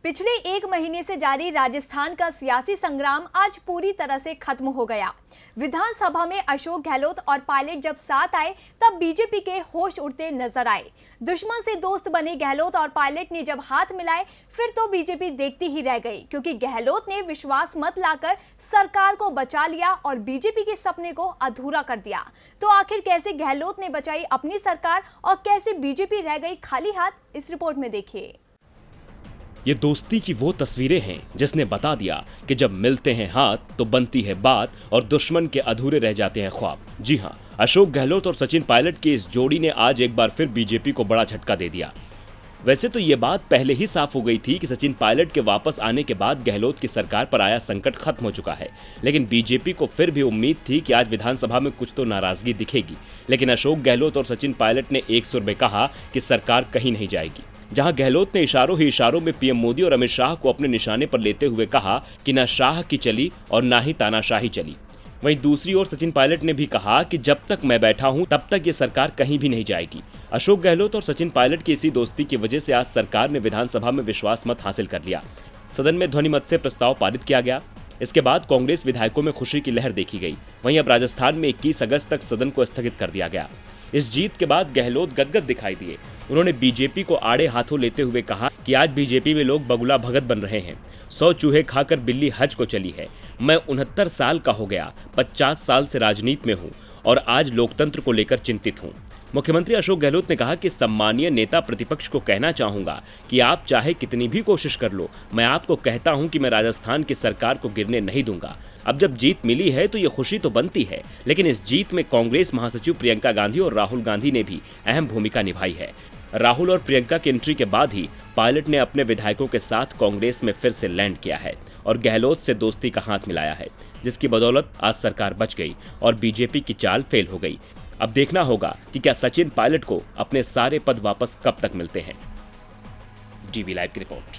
पिछले एक महीने से जारी राजस्थान का सियासी संग्राम आज पूरी तरह से खत्म हो गया। विधानसभा में अशोक गहलोत और पायलट जब साथ आए तब बीजेपी के होश उड़ते नजर आए। दुश्मन से दोस्त बने गहलोत और पायलट ने जब हाथ मिलाए फिर तो बीजेपी देखती ही रह गई, क्योंकि गहलोत ने विश्वास मत लाकर सरकार को बचा लिया और बीजेपी के सपने को अधूरा कर दिया। तो आखिर कैसे गहलोत ने बचाई अपनी सरकार और कैसे बीजेपी रह गई खाली हाथ, इस रिपोर्ट में देखिए। ये दोस्ती की वो तस्वीरें हैं जिसने बता दिया कि जब मिलते हैं हाथ तो बनती है बात और दुश्मन के अधूरे रह जाते हैं ख्वाब। जी हाँ, अशोक गहलोत और सचिन पायलट की इस जोड़ी ने आज एक बार फिर बीजेपी को बड़ा झटका दे दिया। वैसे तो ये बात पहले ही साफ हो गई थी कि सचिन पायलट के वापस आने के बाद गहलोत की सरकार पर आया संकट खत्म हो चुका है, लेकिन बीजेपी को फिर भी उम्मीद थी कि आज विधानसभा में कुछ तो नाराजगी दिखेगी। लेकिन अशोक गहलोत और सचिन पायलट ने एक सुर में कहा कि सरकार कहीं नहीं जाएगी। जहां गहलोत ने इशारों ही इशारों में पीएम मोदी और अमित शाह को अपने निशाने पर लेते हुए कहा कि ना शाह की चली और ना ही तानाशाही चली, वहीं दूसरी ओर सचिन पायलट ने भी कहा कि जब तक मैं बैठा हूं तब तक ये सरकार कहीं भी नहीं जाएगी। अशोक गहलोत और सचिन पायलट की इसी दोस्ती की वजह से आज सरकार ने विधानसभा में विश्वास मत हासिल कर लिया। सदन में ध्वनिमत से प्रस्ताव पारित किया गया। इसके बाद कांग्रेस विधायकों में खुशी की लहर देखी गई। वहीं अब राजस्थान में 21 अगस्त तक सदन को स्थगित कर दिया गया। इस जीत के बाद गहलोत गदगद दिखाई दिए। उन्होंने बीजेपी को आड़े हाथों लेते हुए कहा कि आज बीजेपी में लोग बगुला भगत बन रहे हैं। 100 चूहे खाकर बिल्ली हज को चली है। मैं 69 साल का हो गया, 50 साल से राजनीति में हूं और आज लोकतंत्र को लेकर चिंतित हूं। मुख्यमंत्री अशोक गहलोत ने कहा कि सम्मानीय नेता प्रतिपक्ष को कहना चाहूंगा कि आप चाहे कितनी भी कोशिश कर लो, मैं आपको कहता हूं कि मैं राजस्थान की सरकार को गिरने नहीं दूंगा। अब जब जीत मिली है तो ये खुशी तो बनती है, लेकिन इस जीत में कांग्रेस महासचिव प्रियंका गांधी और राहुल गांधी ने भी अहम भूमिका निभाई है। राहुल और प्रियंका की एंट्री के बाद ही पायलट ने अपने विधायकों के साथ कांग्रेस में फिर से लैंड किया है और गहलोत से दोस्ती का हाथ मिलाया है, जिसकी बदौलत आज सरकार बच गई और बीजेपी की चाल फेल हो गई। अब देखना होगा कि क्या सचिन पायलट को अपने सारे पद वापस कब तक मिलते हैं। टीवी लाइव की रिपोर्ट।